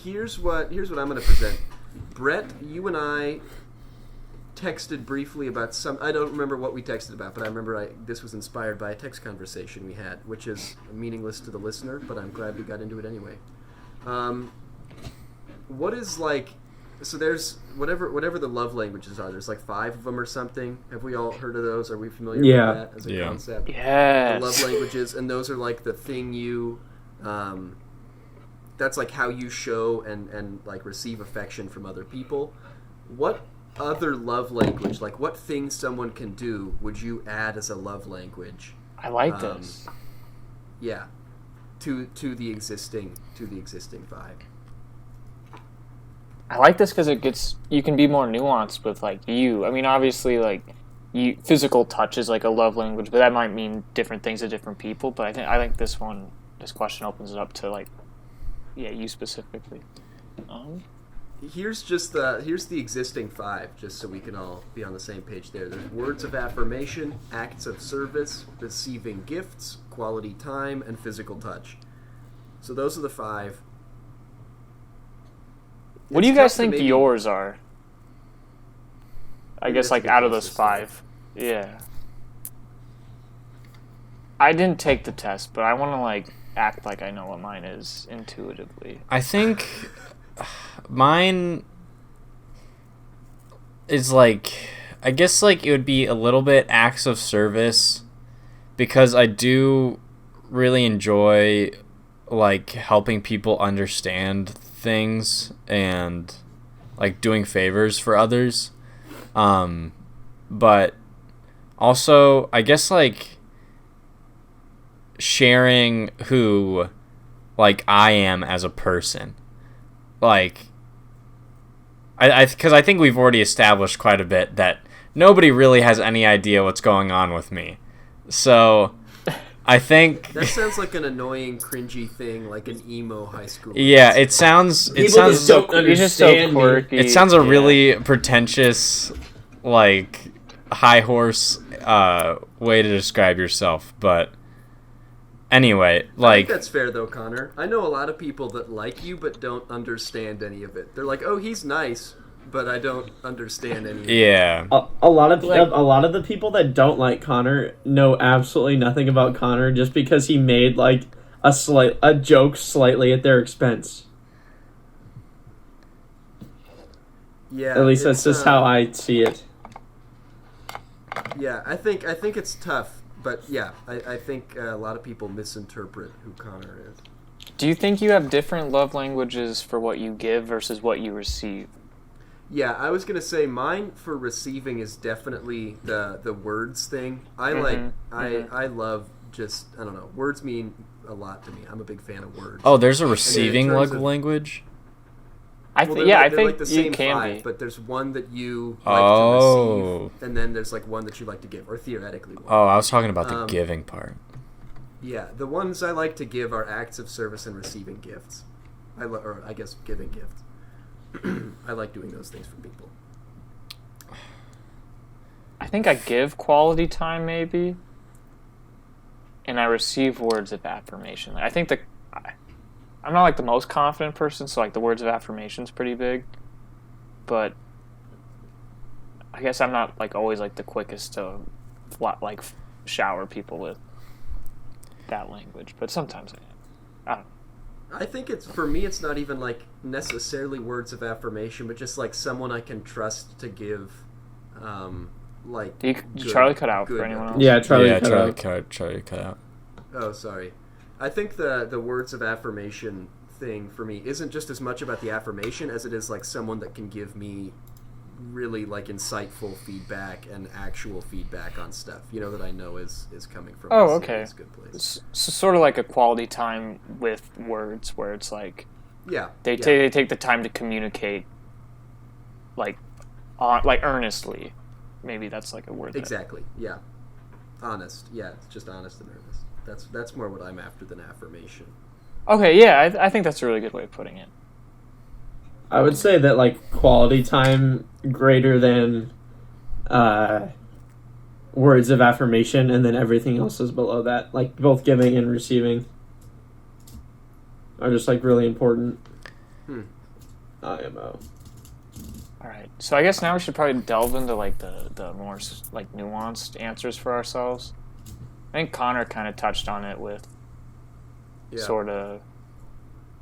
Here's what I'm going to present. Brett, you and I texted briefly about some. I don't remember what we texted about, but I remember this was inspired by a text conversation we had, which is meaningless to the listener, but I'm glad we got into it anyway. What is like? So there's whatever the love languages are. There's like 5 of them or something. Have we all heard of those? Are we familiar Yeah. with that as a concept? Yes. The love languages, and those are like the thing you that's like how you show and like receive affection from other people. What other love language, like what thing someone can do, would you add as a love language? I like this. Yeah, to the existing 5. I like this because you can be more nuanced with like you. I mean, obviously, like physical touch is like a love language, but that might mean different things to different people. But I think this question opens it up to like, yeah, you specifically. Here's the existing 5, just so we can all be on the same page there. There's words of affirmation, acts of service, receiving gifts, quality time, and physical touch. So those are the 5. What do you guys think yours are? I guess that's like the out of those closest 5. Yeah. I didn't take the test, but I want to like act like I know what mine is intuitively. I think mine is like, I guess like it would be a little bit acts of service, because I do really enjoy like helping people understand things and like doing favors for others. But also I guess like sharing who like I am as a person. Like because I think we've already established quite a bit that nobody really has any idea what's going on with me. So I think that sounds like an annoying, cringy thing, like an emo high school. Yeah, it sounds. People just don't You're just so understand me. quirky. It sounds a Yeah. really pretentious, like high horse way to describe yourself. But anyway, I think like that's fair though, Connor. I know a lot of people that like you but don't understand any of it. They're like, "Oh, he's nice, but I don't understand any of it." yeah, A lot of the people that don't like Connor know absolutely nothing about Connor just because he made like a joke slightly at their expense. Yeah. At least that's it's, just how I see it. Yeah, I think it's tough, but yeah, I think a lot of people misinterpret who Connor is. Do you think you have different love languages for what you give versus what you receive? Yeah, I was gonna say mine for receiving is definitely the words thing. I love just, I don't know, words mean a lot to me. I'm a big fan of words. oh, there's a receiving terms of- language. I Well, think they're think like the you same can 5, be. but there's one that you like Oh. to receive, and then there's like one that you like to give, or theoretically one. Oh, I was talking about the Um, giving part. Yeah, the ones I like to give are acts of service and receiving gifts. Or I guess giving gifts. I like doing those things for people. I think I give quality time maybe, and I receive words of affirmation. I think I'm not like the most confident person, so like the words of affirmation's pretty big. But I guess I'm not like always like the quickest to like shower people with that language, but sometimes I am. I don't know. I think it's, for me, it's not even like necessarily words of affirmation, but just like someone I can trust to give, like. Did good- Charlie cut out for good anyone else? opinion. Yeah, Charlie. yeah, cut out. Charlie cut out. Oh, sorry. I think the words of affirmation thing for me isn't just as much about the affirmation as it is like someone that can give me really like insightful feedback and actual feedback on stuff, you know, that I know is coming from Oh, a okay. serious good place. So sort of like a quality time with words, where it's like Yeah. they yeah. take the time to communicate, like earnestly. Maybe that's like a word. Exactly. Yeah. Honest. Yeah, it's just honest and earnest. That's more what I'm after than affirmation. Okay, yeah, I think that's a really good way of putting it. I would say that like quality time greater than words of affirmation, and then everything else is below that. Like both giving and receiving are just like really important. IMO. All right, so I guess now we should probably delve into like the more like nuanced answers for ourselves. I think Connor kind of touched on it with Yeah. sort of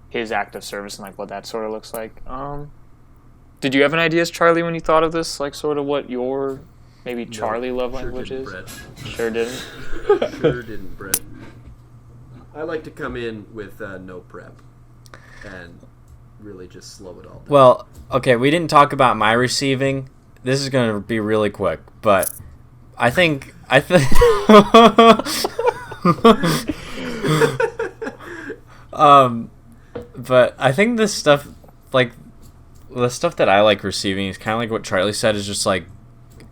his act of service and like what that sort of looks like. Did you have any ideas, Charlie, when you thought of this? Like sort of what your maybe Charlie love Sure language didn't, is? Brett. Sure didn't. Sure didn't, Brett. I like to come in with no prep and really just slow it all down. Well, okay, we didn't talk about my receiving. This is going to be really quick, but I think but I think this stuff, like the stuff that I like receiving, is kind of like what Charlie said, is just like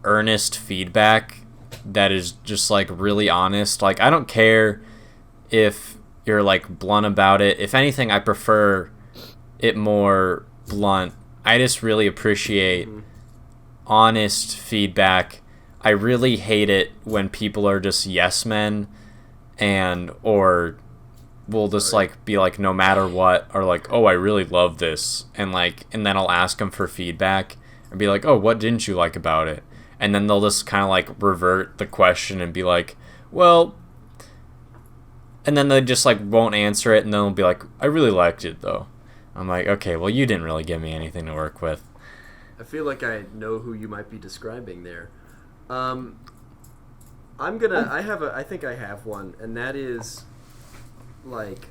earnest feedback that is just like really honest. Like I don't care if you're like blunt about it. If anything, I prefer it more blunt. I just really appreciate honest feedback. I really hate it when people are just yes men and or will just like be like no matter what, or like, oh, I really love this, and then I'll ask them for feedback and be like, oh, what didn't you like about it? And then they'll just kind of like revert the question and be like, well, and then they just like won't answer it, and then they'll be like, I really liked it though. I'm like, okay, well, you didn't really give me anything to work with. I feel like I know who you might be describing there. I think I have one, and that is like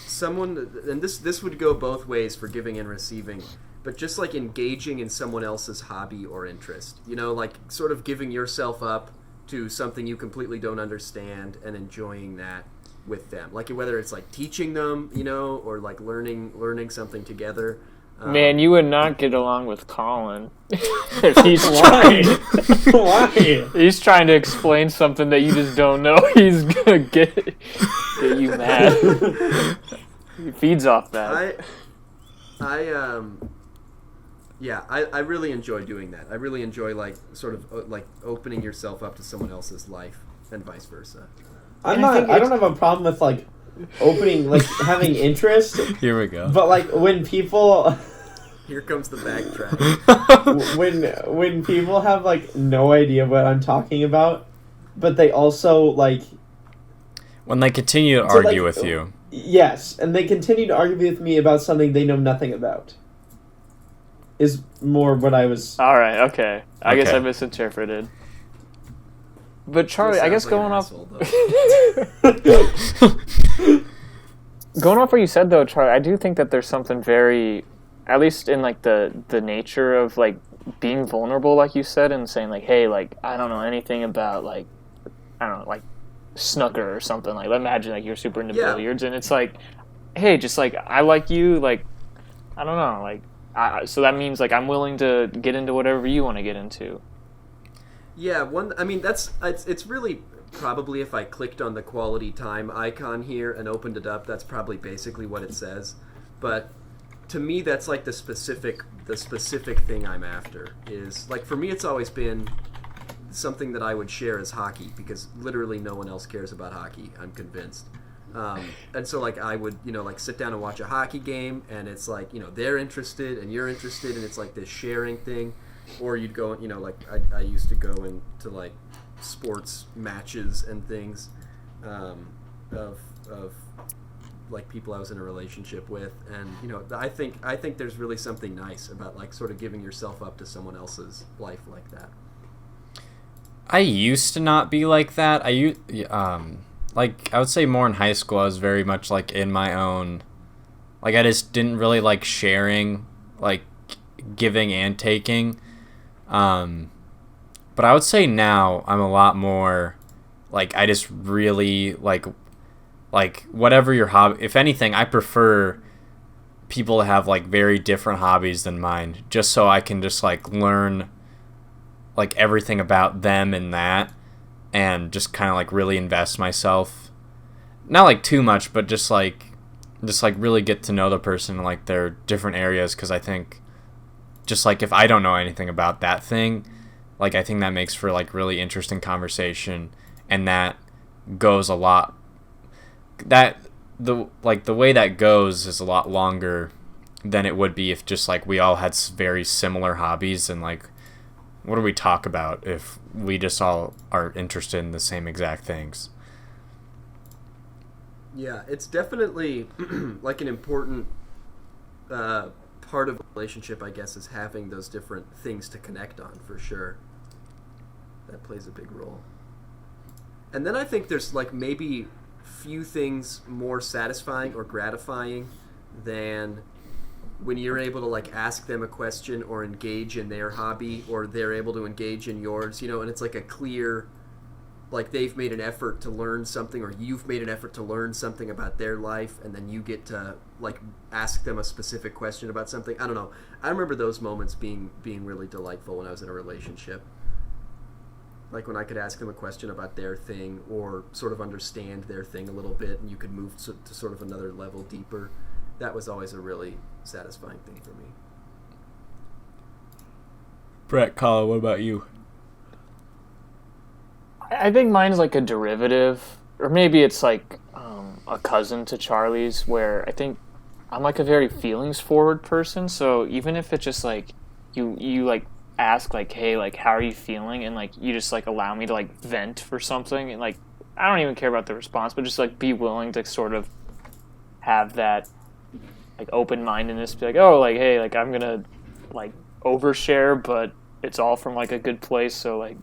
someone, and this would go both ways for giving and receiving, but just like engaging in someone else's hobby or interest, you know, like sort of giving yourself up to something you completely don't understand and enjoying that with them, like whether it's like teaching them, you know, or like learning something together. Man, you would not get along with Colin if he's trying. Why? He's trying to explain something that you just don't know. He's gonna get you mad. He feeds off that. I really enjoy doing that. I really enjoy like sort of like opening yourself up to someone else's life and vice versa. I And I think don't have a problem with like opening, like having interest, Here we go. but like when people Here comes the backtrack. when people have like no idea what I'm talking about, but they also like When they continue to So, argue like, with you. yes, and they continue to argue with me about something they know nothing about. Is more what I was. All right, okay. I guess Okay. I misinterpreted. But Charlie, I Sounds guess like an going off asshole, though. going off what you said though, Charlie, I do think that there's something very, at least in like the nature of like being vulnerable, like you said, and saying like, hey, like I don't know anything about like, I don't know, like snooker or something. Like imagine like you're super into Yeah. billiards, and it's like, hey, just like I like you, like I don't know, like so that means like I'm willing to get into whatever you want to get into. Yeah, I mean, it's really probably if I clicked on the quality time icon here and opened it up, that's probably basically what it says. But to me, that's like the specific thing I'm after is like for me, it's always been something that I would share as hockey because literally no one else cares about hockey. I'm convinced. And so like I would like sit down and watch a hockey game, and it's like they're interested and you're interested, and it's like this sharing thing. Or you'd go like I used to go into like sports matches and things of like people I was in a relationship with, and I think there's really something nice about like sort of giving yourself up to someone else's life like that. I used to not be like that. Like I would say more in high school I was very much like in my own, like I just didn't really like sharing, like giving and taking. But I would say now I'm a lot more like I just really like whatever your hobby, if anything, I prefer people to have like very different hobbies than mine, just so I can just like learn like everything about them and that, and just kind of like really invest myself, not like too much, but just like really get to know the person in like their different areas, because I think just like if I don't know anything about that thing, like I think that makes for like really interesting conversation, and that goes a lot, that the way that goes is a lot longer than it would be if just like we all had very similar hobbies, and like what do we talk about if we just all are interested in the same exact things. Yeah, it's definitely like an important part of a relationship, I guess, is having those different things to connect on, for sure. That plays a big role. And then I think there's like maybe few things more satisfying or gratifying than when you're able to like ask them a question or engage in their hobby, or they're able to engage in yours, and it's like a clear, like they've made an effort to learn something, or you've made an effort to learn something about their life, and then you get to like ask them a specific question about something. I don't know. I remember those moments being really delightful when I was in a relationship. Like when I could ask them a question about their thing, or sort of understand their thing a little bit, and you could move to sort of another level deeper. That was always a really satisfying thing for me. Brett, Colin, what about you? I think mine is like a derivative, or maybe it's like a cousin to Charlie's, where I think I'm like a very feelings forward person. So even if it's just like you like ask like, hey, like how are you feeling, and like you just like allow me to like vent for something, and like I don't even care about the response, but just like be willing to sort of have that like open-mindedness, be like, oh, like hey, like I'm gonna like overshare, but it's all from like a good place, so like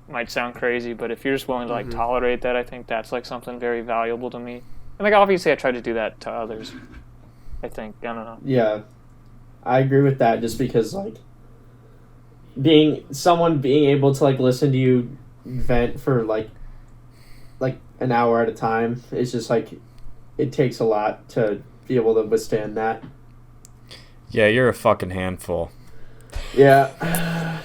might sound crazy, but if you're just willing to like tolerate that, I think that's like something very valuable to me. And like obviously I try to do that to others, I think. I don't know. Yeah, I agree with that, just because like being able to like listen to you vent for like an hour at a time is just like, it takes a lot to be able to withstand that. Yeah, you're a fucking handful. Yeah.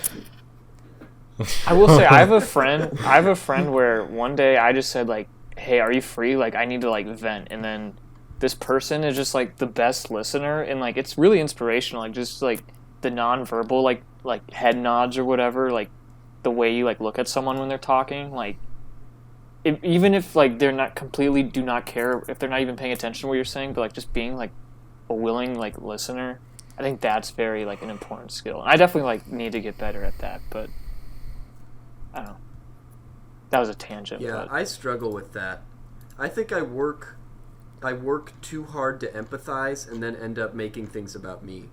I will say I have a friend where one day I just said like, hey, are you free? Like I need to like vent, and then this person is just like the best listener, and like it's really inspirational, like just like the nonverbal like head nods or whatever, like the way you like look at someone when they're talking, like even if like they're not completely do not care, if they're not even paying attention to what you're saying, but like just being like a willing like listener, I think that's very like an important skill. And I definitely like need to get better at that, but I don't know. That was a tangent. Yeah, but I struggle with that. I think I work too hard to empathize, and then end up making things about me.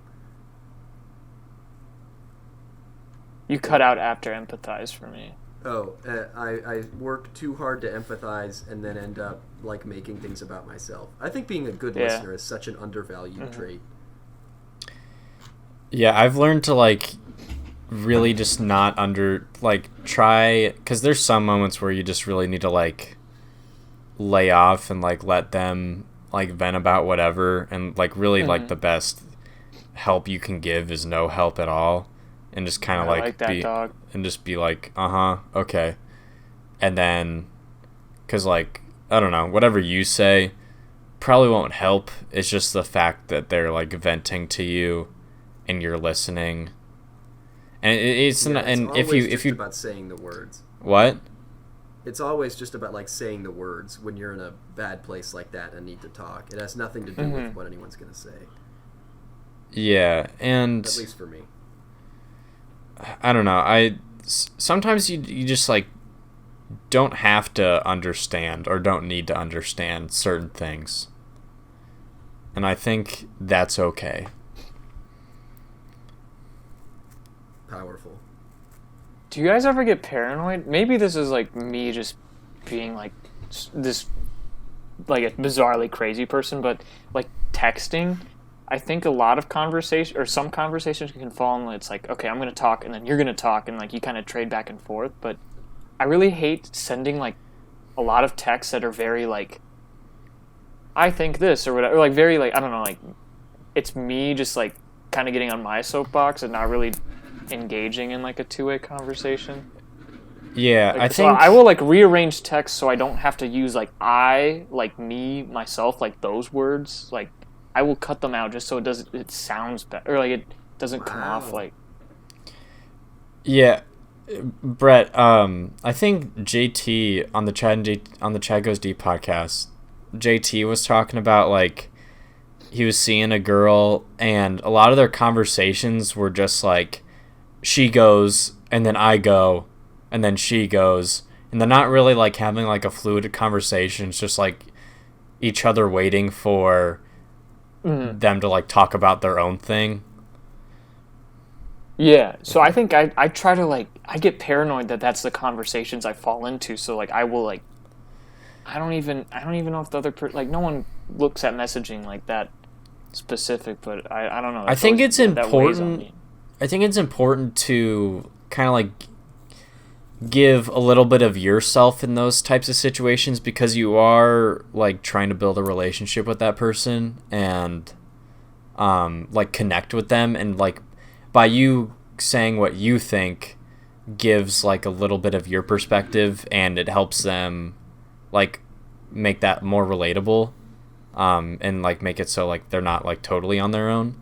you cut out after empathize for me. Oh, I work too hard to empathize, and then end up like making things about myself. I think being a good listener is such an undervalued trait. Yeah, I've learned to like really just not try, because there's some moments where you just really need to like lay off and like let them like vent about whatever, and like really like the best help you can give is no help at all, and just kind of like that, be dog. and just be like okay, and then because like I don't know, whatever you say probably won't help. It's just the fact that they're like venting to you and you're listening, and it's Yeah, not, and it's if you about saying the words. what it's always just about like saying the words when you're in a bad place like that and need to talk. It has nothing to do with what anyone's going to say. Yeah, and At least for me. I don't know. Sometimes you just like don't have to understand or don't need to understand certain things. And I think that's okay. Powerful. Do you guys ever get paranoid? Maybe this is like me just being like this, like a bizarrely crazy person, but like texting, I think a lot of conversation or some conversations can fall in. It's like, okay, I'm going to talk and then you're going to talk and like you kind of trade back and forth. But I really hate sending like a lot of texts that are very like, I think this or whatever, or like very like, I don't know, like it's me just like kind of getting on my soapbox and not really engaging in like a two-way conversation. Yeah, Like, I so think I will like rearrange text so I don't have to use like I, like me, myself, like those words. Like I will cut them out just so it sounds better, or like it doesn't come off like. Yeah, Brett. I think JT on the Chad Goes Deep podcast, JT was talking about like he was seeing a girl and a lot of their conversations were just like she goes and then I go and then she goes and they're not really like having like a fluid conversation. It's just like each other waiting for them to like talk about their own thing. Yeah, so I think I try to like I get paranoid that that's the conversations I fall into. So like I will like I don't even know if the other like no one looks at messaging like that specific, but I don't know. I think it's that weighs on important. me. I think it's important to kind of like give a little bit of yourself in those types of situations because you are like trying to build a relationship with that person and like connect with them, and like by you saying what you think gives like a little bit of your perspective and it helps them like make that more relatable and like make it so like they're not like totally on their own.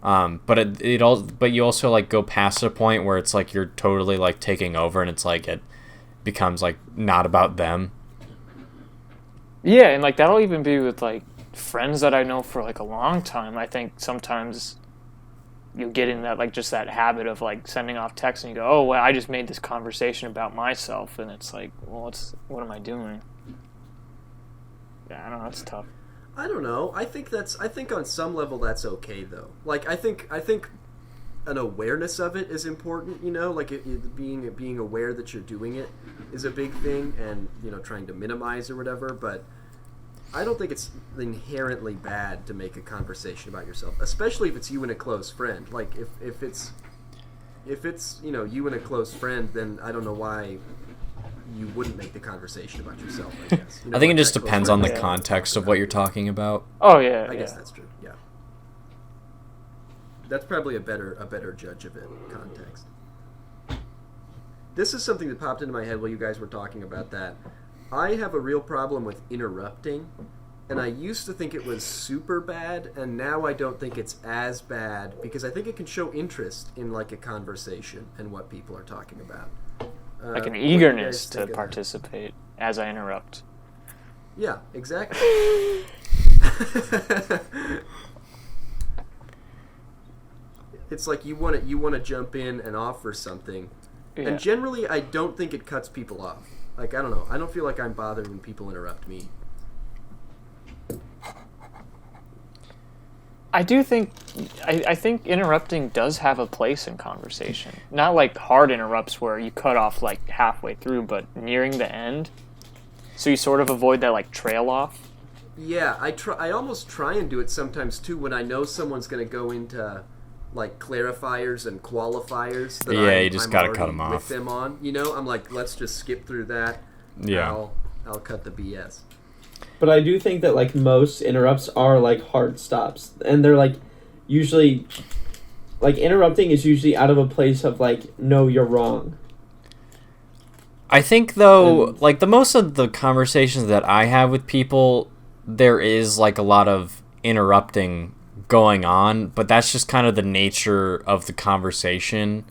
But you also like go past a point where it's like you're totally like taking over and it's like it becomes like not about them. Yeah, and like that'll even be with like friends that I know for like a long time. I think sometimes you get in that like just that habit of like sending off texts and you go, oh well, I just made this conversation about myself, and it's like, well, what am I doing? Yeah, I don't know, it's tough. I don't know. I think on some level that's okay though. Like I think an awareness of it is important. You know, like being aware that you're doing it is a big thing, and you know, trying to minimize or whatever. But I don't think it's inherently bad to make a conversation about yourself, especially if it's you and a close friend. Like if it's you know you and a close friend, then I don't know why you wouldn't make the conversation about yourself, I guess. You know, I think it like just that close depends friend on the that context of about what you're you. talking about. Oh yeah, I yeah. guess that's true. Yeah, that's probably a better judge of it. Context. This is something that popped into my head while you guys were talking about that. I have a real problem with interrupting, and I used to think it was super bad, and now I don't think it's as bad because I think it can show interest in like a conversation and what people are talking about. Like an What do you eagerness guys to think of that? participate as I interrupt. Yeah, exactly. It's like you want to jump in and offer something, Yeah. and generally I don't think it cuts people off. Like I don't know, I don't feel like I'm bothered when people interrupt me. I do think I think interrupting does have a place in conversation. Not like hard interrupts where you cut off like halfway through, but nearing the end. So you sort of avoid that like trail off. Yeah, I almost try and do it sometimes too when I know someone's going to go into like clarifiers and qualifiers that Yeah, you just gotta already cut 'em off. with them on. You know, I'm like, let's just skip through that. Yeah. I'll cut the BS. But I do think that like most interrupts are like hard stops, and they're like usually like interrupting is usually out of a place of like no, you're wrong. I think though, like the most of the conversations that I have with people, there is like a lot of interrupting going on, but that's just kind of the nature of the conversation.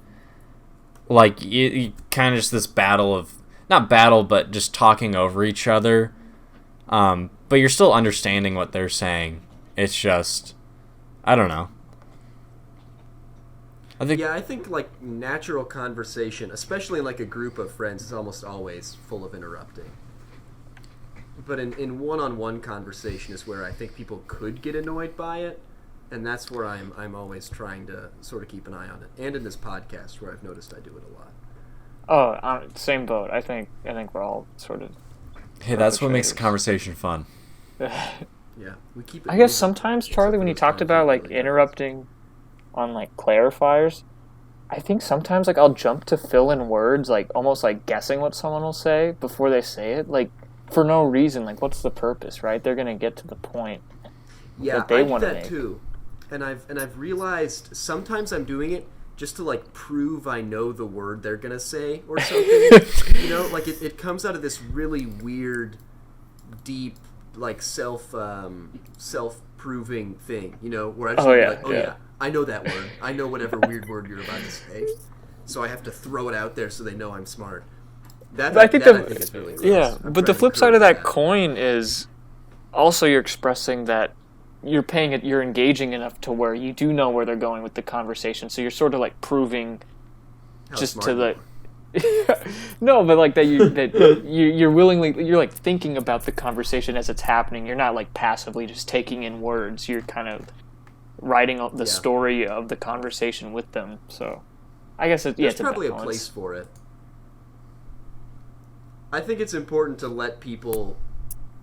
Like you kind of just this battle of not battle, but just talking over each other. But you're still understanding what they're saying. It's just, I don't know. I think like natural conversation, especially in like a group of friends, is almost always full of interrupting. But in one-on-one conversation is where I think people could get annoyed by it, and that's where I'm always trying to sort of keep an eye on it. And in this podcast, where I've noticed I do it a lot. Oh, same boat. I think we're all sort of. Hey, that's what makes a conversation fun. Yeah, we keep it I guess moving. sometimes, Charlie, when you talked about like interrupting on like clarifiers, I think sometimes like I'll jump to fill in words, like almost like guessing what someone will say before they say it, like for no reason. Like, what's the purpose, right? They're gonna get to the point that they want to I do make. that too, and I've realized sometimes I'm doing it just to like prove I know the word they're gonna say or something. You know, like it comes out of this really weird, deep, like self-proving thing. You know, where I just yeah, I know that word. I know whatever weird word you're about to say, so I have to throw it out there so they know I'm smart. I think is really gross. Yeah, I'm but trying the to flip side of encourage that coin is also you're expressing that you're paying it, you're engaging enough to where you do know where they're going with the conversation. So you're sort of like proving How just smart to you the are. no, but like you're willingly, you're like thinking about the conversation as it's happening. You're not like passively just taking in words. You're kind of writing the story of the conversation with them. So I guess There's it's probably a balance. place for it. I think it's important to let people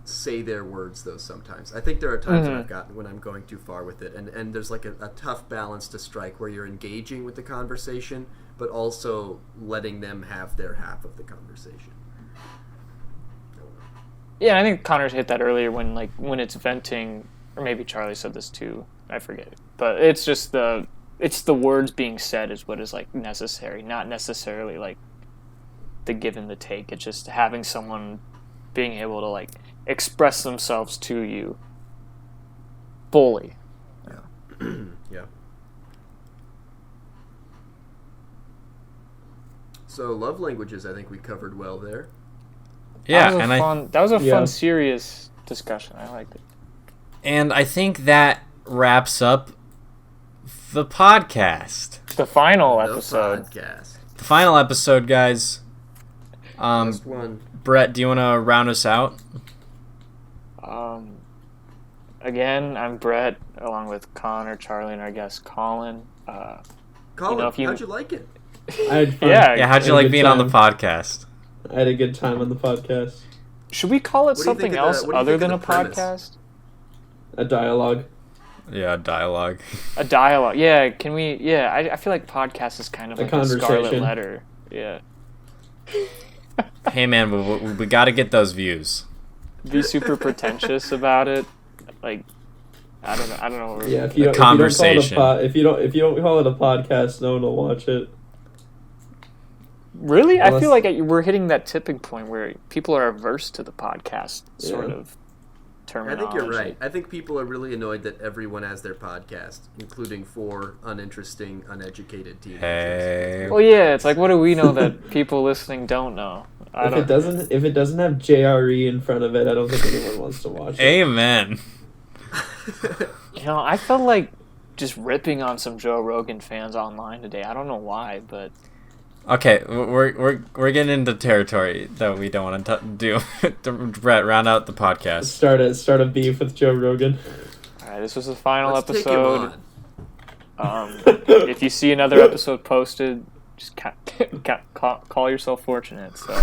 say their words, though. Sometimes I think there are times when I'm going too far with it, and there's like a tough balance to strike where you're engaging with the conversation, but also letting them have their half of the conversation. Yeah, I think Connor's hit that earlier when it's venting, or maybe Charlie said this too. I forget, but it's just the words being said is what is like necessary, not necessarily like the give and the take. It's just having someone being able to like express themselves to you fully. Yeah. So love languages, I think we covered well there. Yeah, that was a fun, serious discussion. I liked it. And I think that wraps up the podcast. The final episode. The final episode, guys. Last one. Brett, do you want to round us out? Again, I'm Brett, along with Connor, Charlie, and our guest Colin. Colin, how'd you like it? I had fun. Yeah, how'd you like being on the podcast? I had a good time on the podcast. Should we call it What do you think something of the- else what do you other think than a of the premise? podcast? A dialogue. Yeah, dialogue. A dialogue. Yeah, can we... Yeah, I feel like podcast is kind of A like a scarlet conversation. letter. Yeah. Hey, man, we got to get those views. Be super pretentious about it. Like, I don't know. Yeah, if you don't conversation. call it if you don't call it a podcast, no one will watch it. Really? I Unless- feel like we're hitting that tipping point where people are averse to the podcast sort Yeah. of I terminology. think you're right. I think people are really annoyed that everyone has their podcast, including 4 uninteresting, uneducated teenagers. Hey. Well, yeah, it's like, what do we know that people listening don't know? If it doesn't have JRE in front of it, I don't think anyone wants to watch it. Amen. You know, I felt like just ripping on some Joe Rogan fans online today. I don't know why, but Okay, we're getting into territory that we don't want to do. Brett, round out the podcast. Start a beef with Joe Rogan. all right, this was the final Let's take him episode. on. If you see another episode posted, just call yourself fortunate. So.